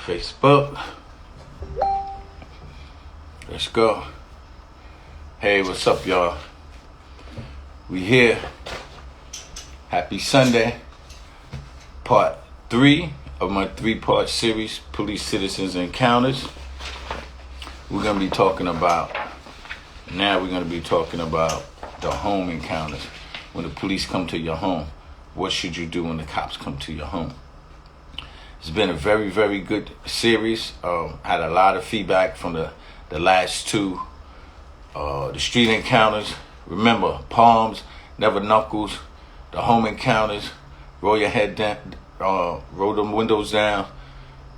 Facebook. Let's go. Hey, what's up, y'all? We here. Happy Sunday. Part 3 of my 3-part series, Police Citizens Encounters. We're going to be talking about the home encounters. When the police come to your home, what should you do when the cops come to your home? It's been a very, very good series. Had a lot of feedback from the last two. The street encounters. Remember, palms, never knuckles. The home encounters. Roll your head down. Roll the windows down.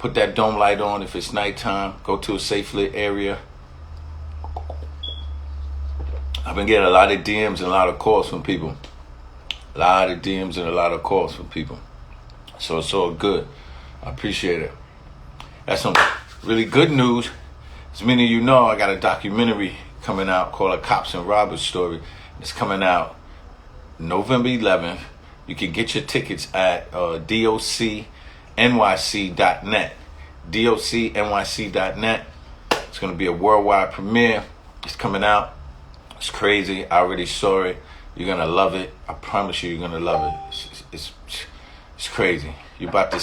Put that dome light on if it's nighttime. Go to a safe lit area. I've been getting a lot of DMs and a lot of calls from people. So it's all good. I appreciate it. That's some really good news. As many of you know, I got a documentary coming out called A Cops and Robbers Story. It's coming out November 11th. You can get your tickets at docnyc.net. docnyc.net. It's going to be a worldwide premiere. It's coming out. It's crazy. I already saw it. You're going to love it. I promise you, you're going to love it. It's crazy. You're about to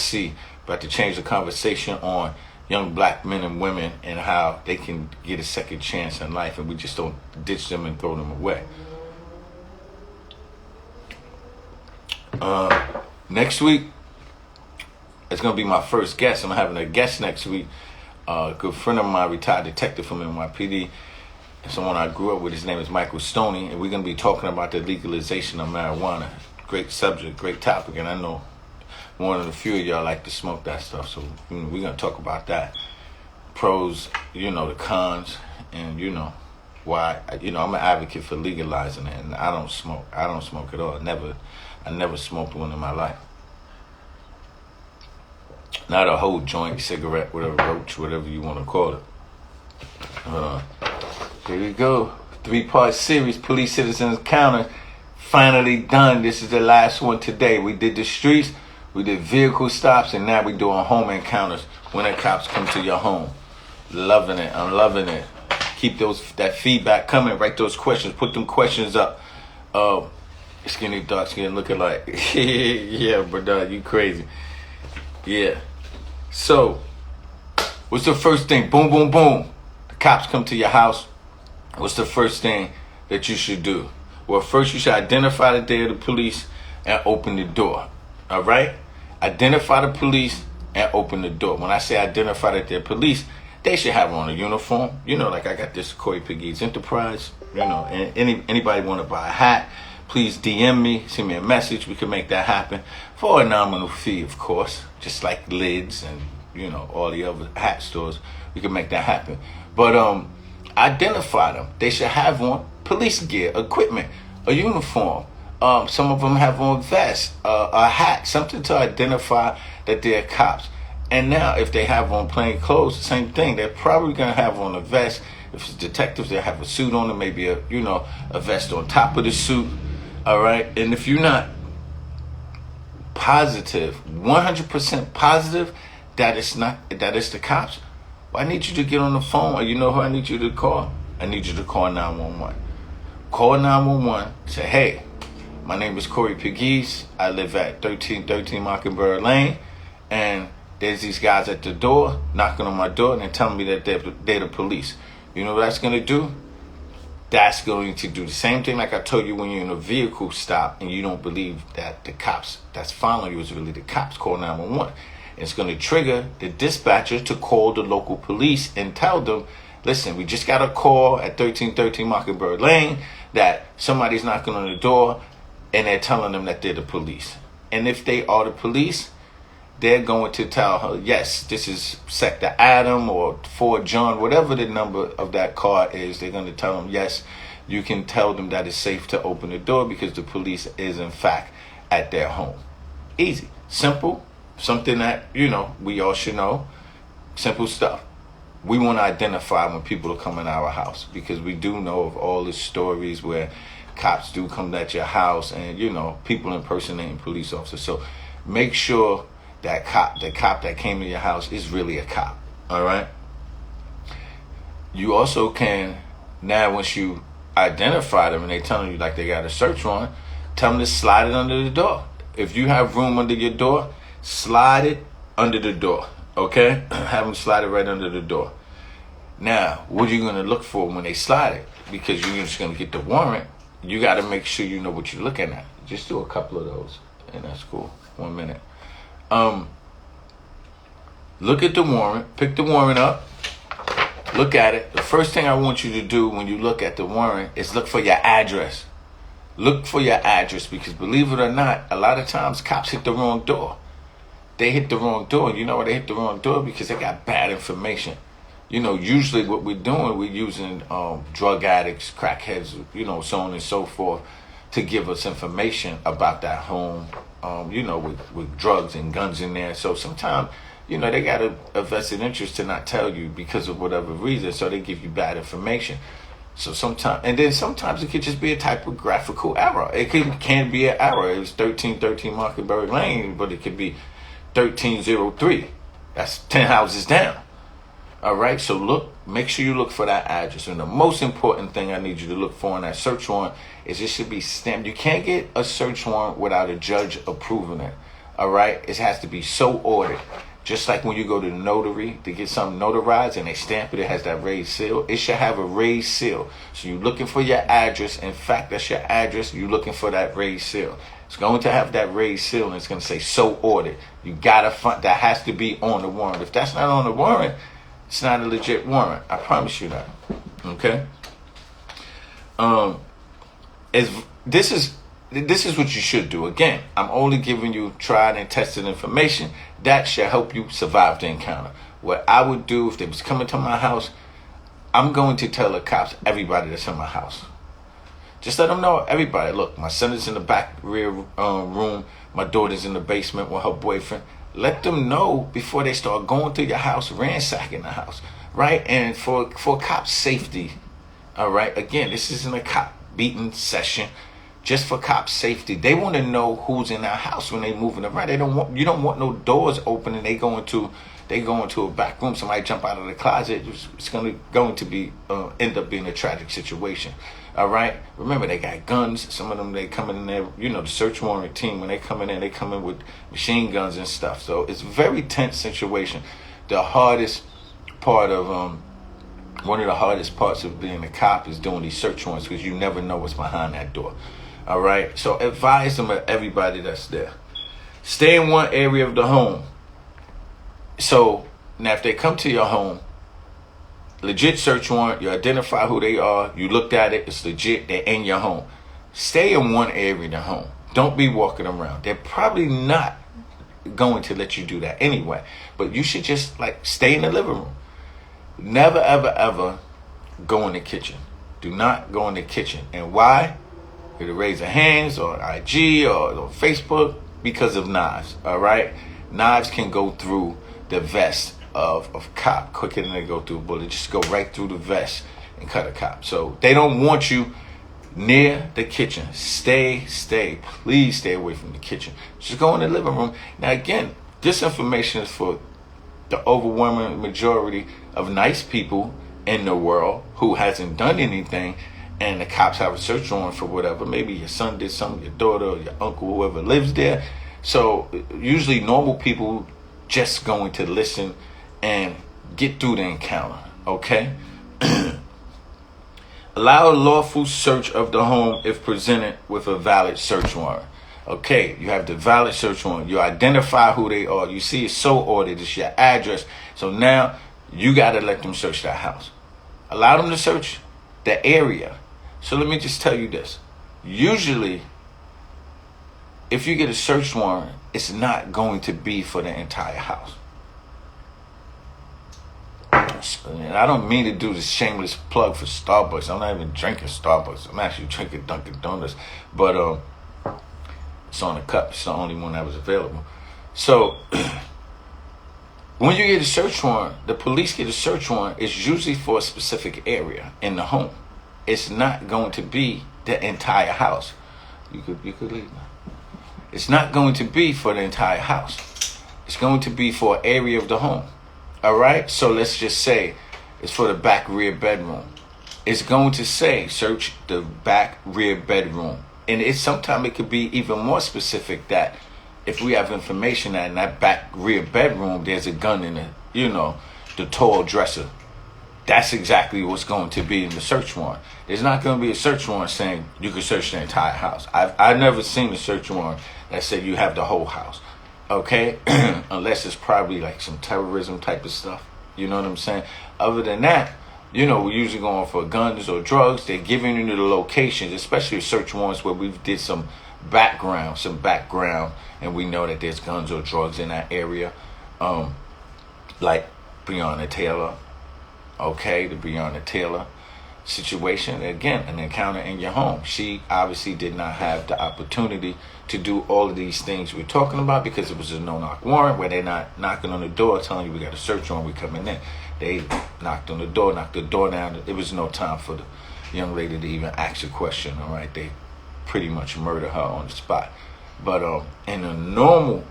change the conversation on young black men and women and how they can get a second chance in life, and we just don't ditch them and throw them away. Next week, it's going to be my first guest. I'm having a guest next week. A good friend of mine, retired detective from NYPD. Someone I grew up with, his name is Michael Stoney, and we're going to be talking about the legalization of marijuana. Great subject, great topic, and I know one of the few of y'all like to smoke that stuff, so we're going to talk about that. Pros, the cons, and why. I'm an advocate for legalizing it, and I don't smoke at all. I never smoked one in my life. Not a whole joint, cigarette, whatever, roach, whatever you want to call it. Here we go. 3-part series, Police Citizens Encounter. Finally done. This is the last one today. We did the streets, we did vehicle stops, and now we're doing home encounters when the cops come to your home. Loving it. I'm loving it. Keep that feedback coming. Write those questions. Put them questions up. Skinny, dark skin, looking like. Yeah, brother, you crazy. Yeah. So, what's the first thing? Boom, boom, boom. The cops come to your house. What's the first thing that you should do? Well, first you should identify the day of the police and open the door. All right? Identify the police and open the door. When I say identify that they're police, they should have on a uniform. Like I got this Corey Piggy's Enterprise. And anybody want to buy a hat, please DM me, send me a message. We can make that happen for a nominal fee, of course. Just like Lids and, all the other hat stores. We can make that happen. But identify them. They should have on police gear, equipment, a uniform. Some of them have on vests, a hat, something to identify that they're cops. And now if they have on plain clothes, the same thing. They're probably going to have on a vest. If it's detectives, they'll have a suit on them, maybe a vest on top of the suit. All right. And if you're not positive, 100% positive that it's the cops, well, I need you to get on the phone. Or who I need you to call? I need you to call 911. Call 911. Say, hey, my name is Corey Piggy's. I live at 1313 Mockingbird Lane. And there's these guys at the door, knocking on my door, and they're telling me that they're the police. You know what that's going to do? That's going to do the same thing like I told you when you're in a vehicle stop and you don't believe that the cops that's following you is really the cops. Call 911. It's going to trigger the dispatcher to call the local police and tell them, listen, we just got a call at 1313 Mockingbird Lane that somebody's knocking on the door and they're telling them that they're the police. And if they are the police, they're going to tell her, yes, this is Sector Adam or Fort John, whatever the number of that car is. They're going to tell them, yes, you can tell them that it's safe to open the door because the police is, in fact, at their home. Easy. Simple. Something that, we all should know. Simple stuff. We want to identify when people are coming to our house because we do know of all the stories where cops do come at your house and, people impersonating police officers. So make sure the cop that came to your house is really a cop. All right. You also can, now once you identify them and they telling you like they got a search warrant, tell them to slide it under the door. If you have room under your door, slide it under the door. Okay? Have them slide it right under the door. Now, what are you going to look for when they slide it? Because you're just going to get the warrant. You got to make sure you know what you're looking at. Just do a couple of those, and that's cool. 1 minute. Look at the warrant. Pick the warrant up. Look at it. The first thing I want you to do when you look at the warrant is look for your address. Look for your address, because believe it or not, a lot of times cops hit the wrong door. They hit the wrong door. You know why they hit the wrong door? Because they got bad information. You know, usually what we're doing, we're using drug addicts, crackheads, you know, so on and so forth, to give us information about that home, you know, with drugs and guns in there. So sometimes, you know, they got a vested interest to not tell you because of whatever reason, so they give you bad information. So sometimes, and then sometimes it could just be a typographical error. It can be an error. It was 1313 Mockingbird Lane, but it could be 1303. That's 10 houses down. All right, so make sure you look for that address. And the most important thing I need you to look for in that search warrant is it should be stamped. You can't get a search warrant without a judge approving it. All right, it has to be so ordered. Just like when you go to the notary to get something notarized and they stamp it, it has that raised seal. It should have a raised seal. So you're looking for your address. In fact, that's your address. You're looking for that raised seal. It's going to have that raised seal, and it's going to say so ordered. You gotta find that has to be on the warrant. If that's not on the warrant, it's not a legit warrant. I promise you that. Okay. This is what you should do. Again, I'm only giving you tried and tested information that should help you survive the encounter. What I would do if they was coming to my house, I'm going to tell the cops everybody that's in my house. Just let them know, everybody, look, my son is in the back rear room. My daughter's in the basement with her boyfriend. Let them know before they start going through your house, ransacking the house, right? And for cop safety, all right? Again, this isn't a cop beating session. Just for cop safety, they want to know who's in their house when they moving around. You don't want no doors open and they go into a back room. Somebody jump out of the closet. It's going to be end up being a tragic situation. All right. Remember, they got guns. Some of them they coming in there. You know, the search warrant team, when they come in with machine guns and stuff. So it's a very tense situation. The hardest part of one of the hardest parts of being a cop is doing these search warrants, because you never know what's behind that door. All right, so advise them of everybody that's there. Stay in one area of the home. So now if they come to your home, legit search warrant, you identify who they are, you looked at it, it's legit, they're in your home. Stay in one area of the home. Don't be walking around. They're probably not going to let you do that anyway. But you should just stay in the living room. Never, ever, ever go in the kitchen. Do not go in the kitchen. And why? Either raise their hands on IG or on Facebook, because of knives. All right, knives can go through the vest of cop quicker than they go through a bullet. Just go right through the vest and cut a cop. So they don't want you near the kitchen. Please stay away from the kitchen. Just go in the living room. Now again, this information is for the overwhelming majority of nice people in the world who hasn't done anything, and the cops have a search warrant for whatever. Maybe your son did something, your daughter, or your uncle, whoever lives there. So usually normal people just going to listen and get through the encounter, okay? Allow a lawful search of the home if presented with a valid search warrant. Okay, you have the valid search warrant. You identify who they are. You see it's so ordered. It's your address. So now you got to let them search that house. Allow them to search the area. So let me just tell you this. Usually, if you get a search warrant, it's not going to be for the entire house. And I don't mean to do this shameless plug for Starbucks. I'm not even drinking Starbucks. I'm actually drinking Dunkin' Donuts. But it's on the cup. It's the only one that was available. So when you get a search warrant, the police get a search warrant, it's usually for a specific area in the home. It's not going to be the entire house. You could leave now. It's not going to be for the entire house. It's going to be for an area of the home. All right? So let's just say it's for the back rear bedroom. It's going to say search the back rear bedroom. And sometimes it could be even more specific that if we have information that in that back rear bedroom there's a gun in it, the tall dresser. That's exactly what's going to be in the search warrant. There's not going to be a search warrant saying you can search the entire house. I've never seen a search warrant that said you have the whole house. Okay? Unless it's probably like some terrorism type of stuff. You know what I'm saying? Other than that, we're usually going for guns or drugs. They're giving you the locations, especially search warrants where we did some background, and we know that there's guns or drugs in that area. Like Breonna Taylor. Okay, the Breonna Taylor situation. Again, an encounter in your home. She obviously did not have the opportunity to do all of these things we're talking about because it was a no-knock warrant where they're not knocking on the door telling you we got a search warrant, we coming in. They knocked on the door, knocked the door down. There was no time for the young lady to even ask a question, all right? They pretty much murdered her on the spot. But in a normal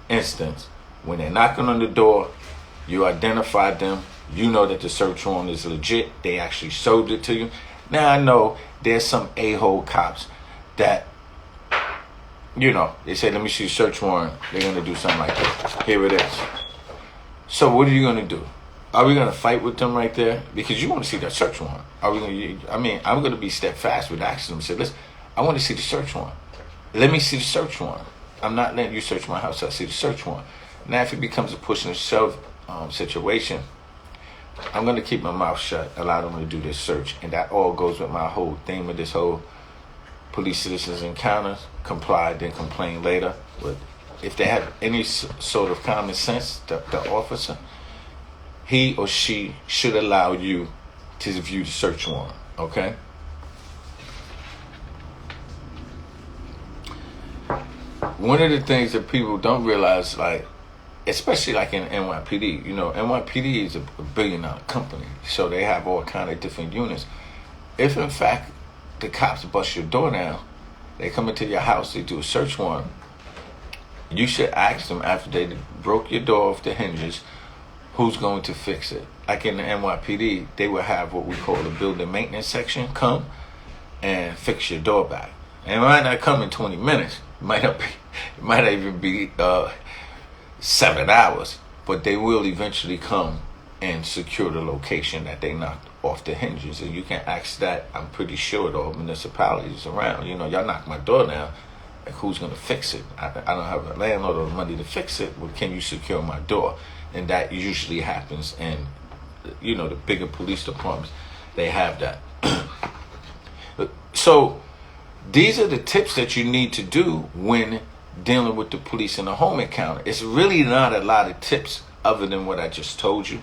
instance, when they're knocking on the door, you identified them, you know that the search warrant is legit. They actually showed it to you. Now I know there's some a-hole cops that, they say, let me see the search warrant. They're going to do something like this. Here it is. So what are you going to do? Are we going to fight with them right there? Because you want to see that search warrant. Are we going to, I'm going to be steadfast with asking them. Say, listen, I want to see the search warrant. Let me see the search warrant. I'm not letting you search my house. I see the search warrant. Now if it becomes a push and shove situation, I'm going to keep my mouth shut, allow them to do this search. And that all goes with my whole theme of this whole police citizens encounters. Comply, then complain later. But if they have any sort of common sense, the officer, he or she should allow you to view the search warrant, okay? One of the things that people don't realize, like, especially like in NYPD, NYPD is a billion-dollar company, so they have all kind of different units. If in fact the cops bust your door down, they come into your house, they do a search warrant, you should ask them after they broke your door off the hinges, who's going to fix it? Like in the NYPD, they will have what we call the building maintenance section come and fix your door back. And it might not come in 20 minutes. It might not even be 7 hours, but they will eventually come and secure the location that they knocked off the hinges. And you can ask that, I'm pretty sure, the municipalities around. Y'all knock my door down, like, who's going to fix it? I don't have a landlord or the money to fix it. Well, can you secure my door? And that usually happens in, the bigger police departments. They have that. So these are the tips that you need to do when dealing with the police in a home encounter. It's really not a lot of tips other than what I just told you.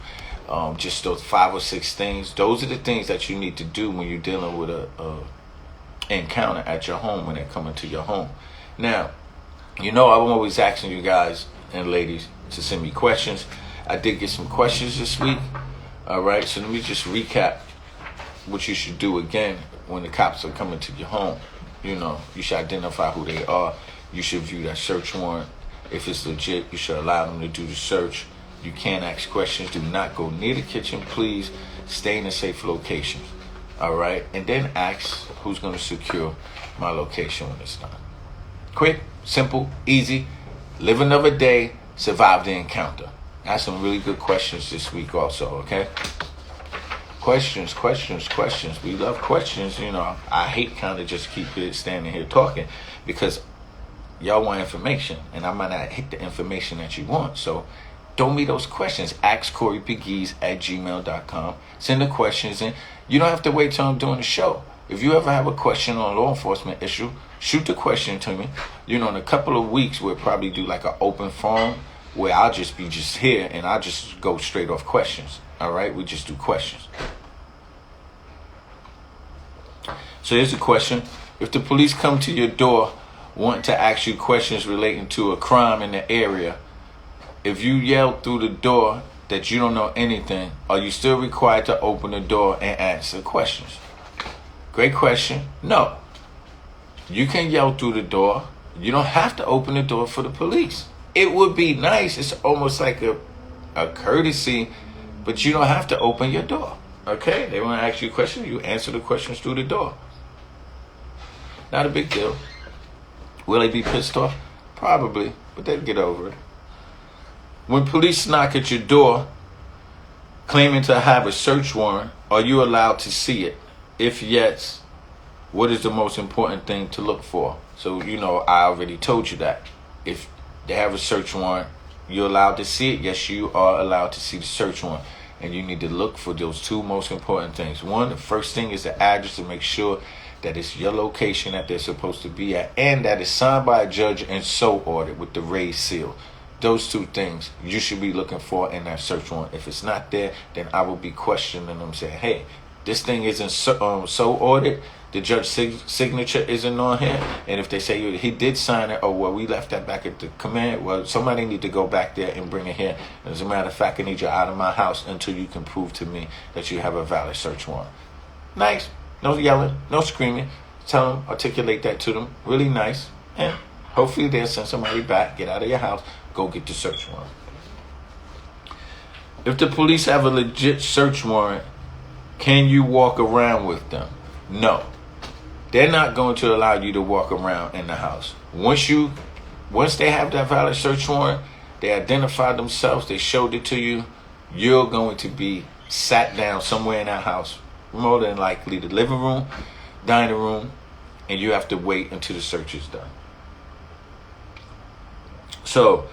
Just those 5 or 6 things. Those are the things that you need to do when you're dealing with a encounter at your home, when they're coming to your home. Now, I'm always asking you guys and ladies to send me questions. I did get some questions this week. All right, so let me just recap what you should do again when the cops are coming to your home. You should identify who they are. You should view that search warrant. If it's legit, you should allow them to do the search. You can't ask questions. Do not go near the kitchen. Please stay in a safe location. All right? And then ask who's going to secure my location when it's done. Quick, simple, easy. Live another day. Survive the encounter. I have some really good questions this week also, okay? Questions. We love questions. I hate kind of just keep standing here talking because y'all want information, and I might not hit the information that you want. So throw me those questions. Ask CoreyPegues@gmail.com. Send the questions in. You don't have to wait till I'm doing the show. If you ever have a question on a law enforcement issue, shoot the question to me. In a couple of weeks, we'll probably do like an open forum where I'll just be here and I'll just go straight off questions. All right? We just do questions. So here's a question. If the police come to your door wanting to ask you questions relating to a crime in the area, if you yell through the door that you don't know anything, are you still required to open the door and answer questions? Great question. No. You can yell through the door. You don't have to open the door for the police. it would be nice. It's almost like a courtesy, but you don't have to open your door. Okay? They want to ask you a question, you answer the questions through the door. Not a big deal. Will they be pissed off? Probably, but they'll get over it. When police knock at your door claiming to have a search warrant, are you allowed to see it? If yes, what is the most important thing to look for? So, I already told you that. If they have a search warrant, you're allowed to see it. Yes, you are allowed to see the search warrant. And you need to look for those two most important things. One, the first thing is the address, to make sure that it's your location that they're supposed to be at, and that it's signed by a judge and so ordered with the raised seal. Those two things you should be looking for in that search warrant. If it's not there, then I will be questioning them, saying, hey, this thing isn't so ordered. The judge's signature isn't on here. And if they say he did sign it, oh, well, we left that back at the command. Well, somebody need to go back there and bring it here. As a matter of fact, I need you out of my house until you can prove to me that you have a valid search warrant. Nice. No yelling, no screaming. Tell them, articulate that to them. Really nice. And hopefully they'll send somebody back, get out of your house, go get the search warrant. If the police have a legit search warrant, can you walk around with them? No. They're not going to allow you to walk around in the house. Once they have that valid search warrant, they identify themselves, they showed it to you, you're going to be sat down somewhere in that house, more than likely the living room, dining room, and you have to wait until the search is done. So,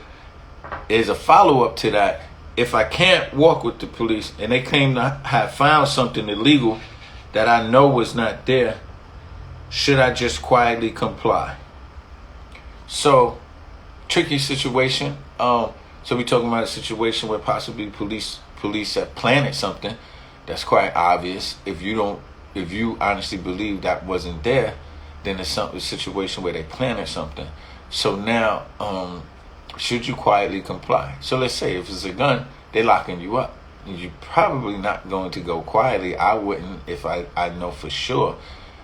there's a follow-up to that. If I can't walk with the police and they claim to have found something illegal that I know was not there, should I just quietly comply? So, tricky situation. So we're talking about a situation where possibly police have planted something that's quite obvious. If you honestly believe that wasn't there, then it's a situation where they planted something. So now, should you quietly comply? So let's say if it's a gun, they're locking you up. You're probably not going to go quietly. I wouldn't if I know for sure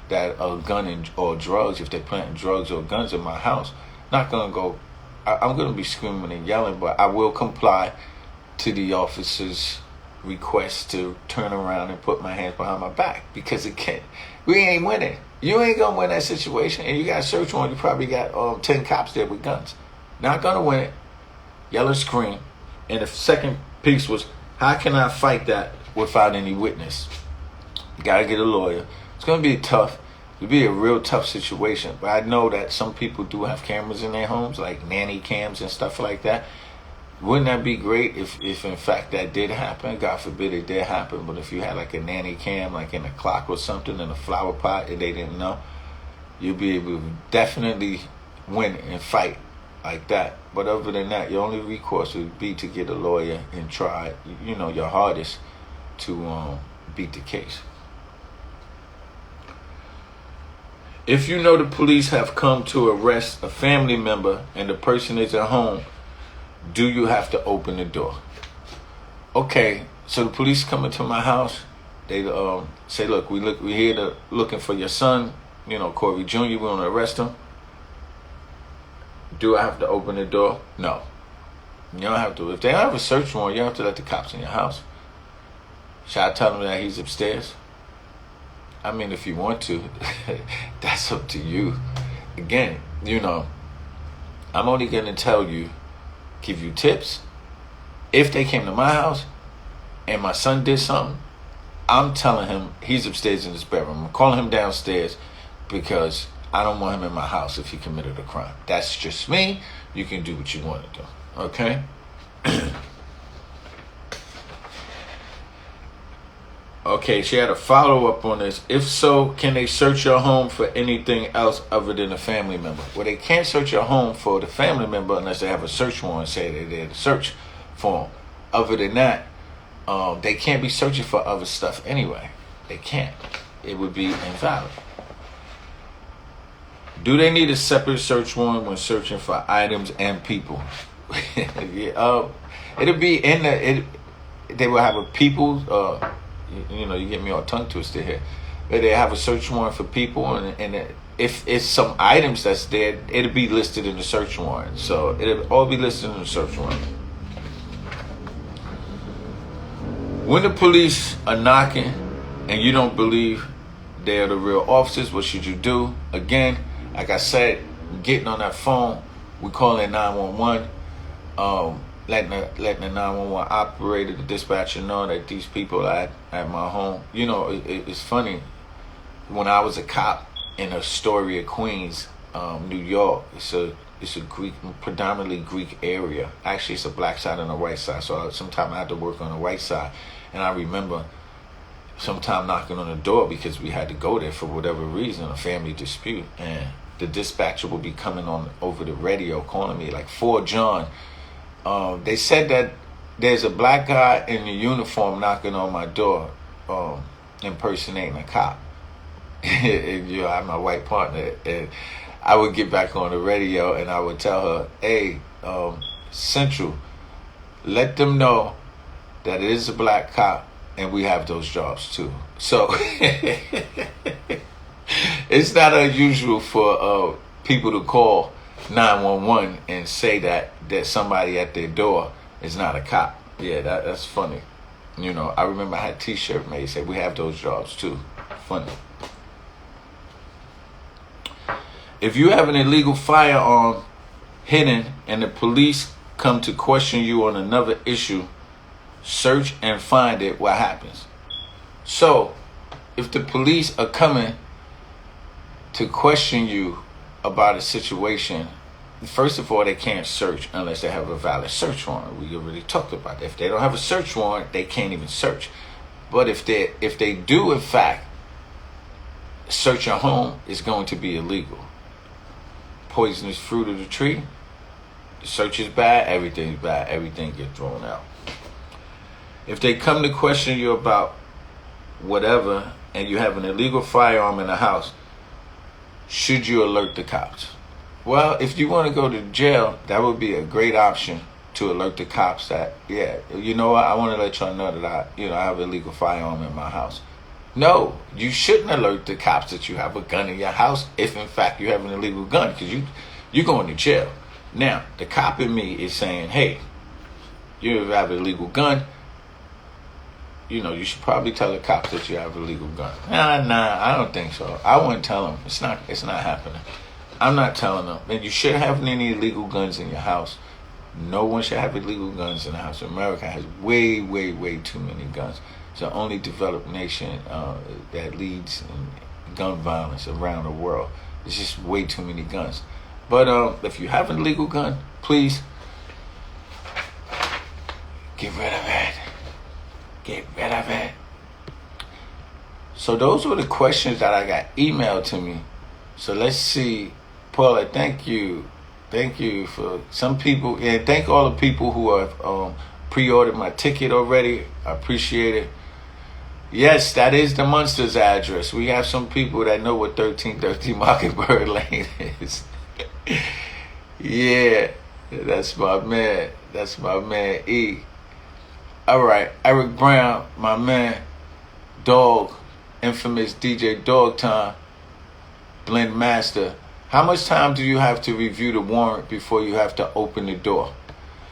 that a gun or drugs, if they're planting drugs or guns in my house, not going to go. I'm going to be screaming and yelling, but I will comply to the officer's request to turn around and put my hands behind my back, because we ain't winning. You ain't going to win that situation, and you got a search warrant. You probably got 10 cops there with guns. Not going to win it. Yell and scream. And the second piece was, how can I fight that without any witness? You got to get a lawyer. It's going to be tough. It'll be a real tough situation. But I know that some people do have cameras in their homes, like nanny cams and stuff like that. Wouldn't that be great if in fact that did happen? God forbid it did happen. But if you had like a nanny cam, like in a clock or something, in a flower pot, and they didn't know, you'd be able to definitely win and fight like that. But other than that, your only recourse would be to get a lawyer and try, your hardest to beat the case. If you know the police have come to arrest a family member and the person is at home, do you have to open the door? Okay, so the police come into my house. They say, look, we're here looking for your son, Corey Jr. We want to arrest him. Do I have to open the door? No. You don't have to. If they have a search warrant, you don't have to let the cops in your house. Should I tell them that he's upstairs? I mean, if you want to, that's up to you. Again, I'm only going to tell you, give you tips. If they came to my house and my son did something, I'm telling him he's upstairs in his bedroom. I'm calling him downstairs because I don't want him in my house if he committed a crime. That's just me. You can do what you want to do. Okay? Okay, she had a follow-up on this. If so, can they search your home for anything else other than a family member? Well, they can't search your home for the family member unless they have a search warrant, say they're there to search for them. Other than that, they can't be searching for other stuff anyway. They can't. It would be invalid. Do they need a separate search warrant when searching for items and people? It'll be in the... They will have a people... you get me all tongue twisted here. But they have a search warrant for people, and if it's some items that's there, it'll be listed in the search warrant. So it'll all be listed in the search warrant. When the police are knocking and you don't believe they're the real officers, what should you do? Again, like I said, getting on that phone, we calling 911, letting the 911 operator, the dispatcher know that these people are at my home. You know, it's funny. When I was a cop in Astoria, Queens, New York, it's a Greek, predominantly Greek area. Actually, it's a black side and a white side. So sometimes I had to work on the white side, and I remember sometime knocking on the door because we had to go there for whatever reason, a family dispute, and the dispatcher would be coming on over the radio calling me like 4 John. They said that there's a black guy in a uniform knocking on my door, impersonating a cop. And, you know, I'm my white partner, and I would get back on the radio and I would tell her, hey, Central, let them know that it is a black cop and we have those jobs too. So it's not unusual for people to call 911 and say that somebody at their door is not a cop. Yeah, that's funny. You know, I remember I had a t-shirt made say we have those jobs too. Funny. If you have an illegal firearm hidden and the police come to question you on another issue, search and find it, what happens? So, if the police are coming to question you about a situation, first of all, they can't search unless they have a valid search warrant. We already talked about that. If they don't have a search warrant, they can't even search. But if they do, in fact, search your home, it's going to be illegal. Poisonous fruit of the tree, the search is bad, everything's bad, everything gets thrown out. If they come to question you about whatever and you have an illegal firearm in the house, should you alert the cops? Well, if you want to go to jail, that would be a great option to alert the cops that, yeah, you know what, I want to let y'all know that I have an illegal firearm in my house. No, you shouldn't alert the cops that you have a gun in your house if, in fact, you have an illegal gun, because you're going to jail. Now, the cop in me is saying, hey, you have an illegal gun. You know, you should probably tell the cops that you have a legal gun. Nah, I don't think so. I wouldn't tell them. It's not happening. I'm not telling them. And you shouldn't have any illegal guns in your house. No one should have illegal guns in the house. America has way, way, way too many guns. It's the only developed nation that leads in gun violence around the world. There's just way too many guns. But if you have an illegal gun, please get rid of it. Get rid of it. So those were the questions that I got emailed to me. So let's see. Paula, thank you. Thank you for some people. And thank all the people who have pre-ordered my ticket already. I appreciate it. Yes, that is the Munsters address. We have some people that know what 1330 Mockingbird Lane is. Yeah, that's my man. That's my man, E. All right, Eric Brown, my man, Dog, infamous DJ Dog Time, Blend Master. How much time do you have to review the warrant before you have to open the door?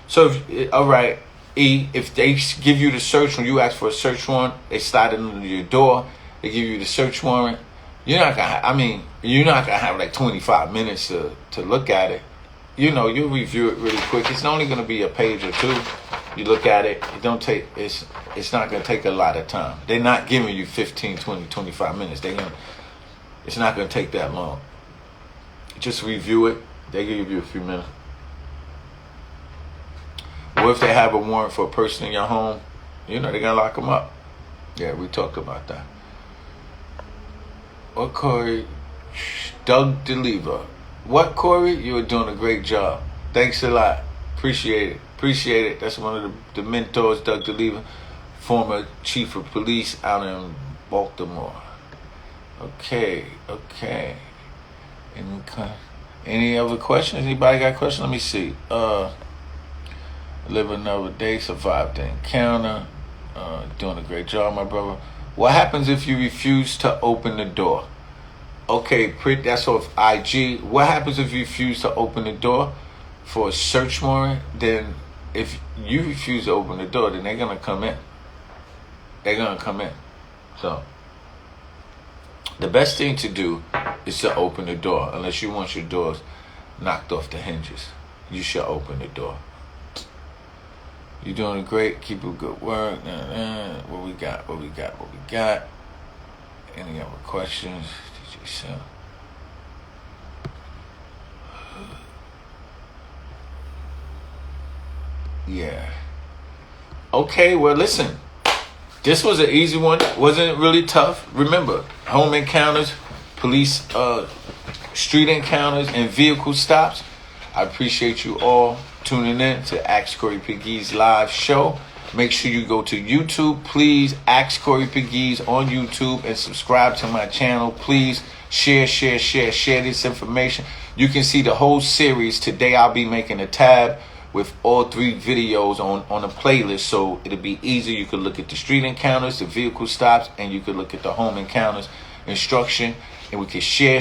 So, all right, E, if they give you the search warrant, you ask for a search warrant, they slide it under your door, they give you the search warrant, you're not gonna have like 25 minutes to look at it. You know, you'll review it really quick. It's only gonna be a page or two. You look at it, it's not gonna take a lot of time. They're not giving you 15, 20, 25 minutes. It's not gonna take that long. Just review it, they give you a few minutes. Or if they have a warrant for a person in your home, they're gonna lock them up. Yeah, we talked about that. What, Corey? Doug DeLeva. What, Corey? You were doing a great job. Thanks a lot. Appreciate it. That's one of the mentors, Doug DeLeva, former chief of police out in Baltimore. Okay. Any other questions? Anybody got questions? Let me see. Live another day, survive the encounter. Doing a great job, my brother. What happens if you refuse to open the door? Okay, that's off IG. What happens if you refuse to open the door for a search warrant? Then if you refuse to open the door, then they're going to come in. They're going to come in. So the best thing to do is to open the door. Unless you want your doors knocked off the hinges, you should open the door. You're doing great. Keep up good work. What we got? Any other questions? DJ Sam. Yeah. Okay, well, listen. This was an easy one. Wasn't really tough. Remember, home encounters, police, street encounters, and vehicle stops. I appreciate you all tuning in to Ask Corey Pegues live show. Make sure you go to YouTube. Please, Ask Corey Pegues on YouTube and subscribe to my channel. Please share this information. You can see the whole series. Today I'll be making a tab with all 3 videos on a playlist, so it'll be easy. You could look at the street encounters, the vehicle stops, and you could look at the home encounters instruction, and we can share.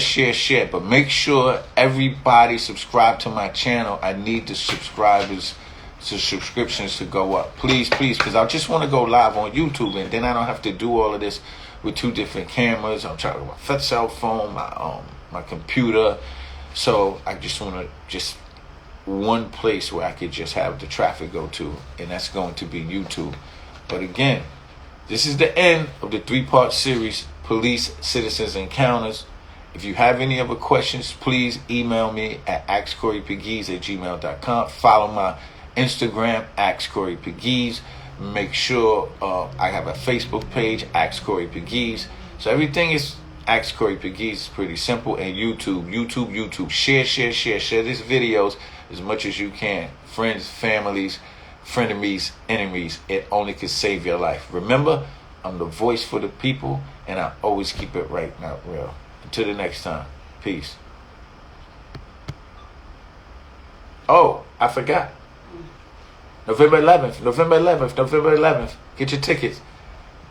But make sure everybody subscribe to my channel. I need the subscribers, subscriptions to go up. Please, because I just want to go live on YouTube, and then I don't have to do all of this with 2 different cameras. I'm trying to my cell phone, my computer. So I just want to one place where I could just have the traffic go to, and that's going to be YouTube. But again, this is the end of the 3-part series, Police Citizens Encounters. If you have any other questions, please email me at axcoreypegues@gmail.com. Follow my Instagram, axcoreypegues. Make sure I have a Facebook page, Ask Corey Pegues. So everything is Ask Corey Pegues. It's pretty simple. And YouTube. Share these videos as much as you can. Friends, families, frenemies, enemies. It only can save your life. Remember, I'm the voice for the people, and I always keep it right, not real. Until the next time. Peace. Oh, I forgot. November 11th. Get your tickets.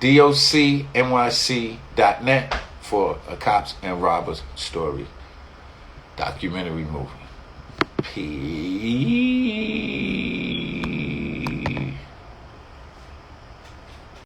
docnyc.net for a Cops and Robbers story. Documentary movie. Peace.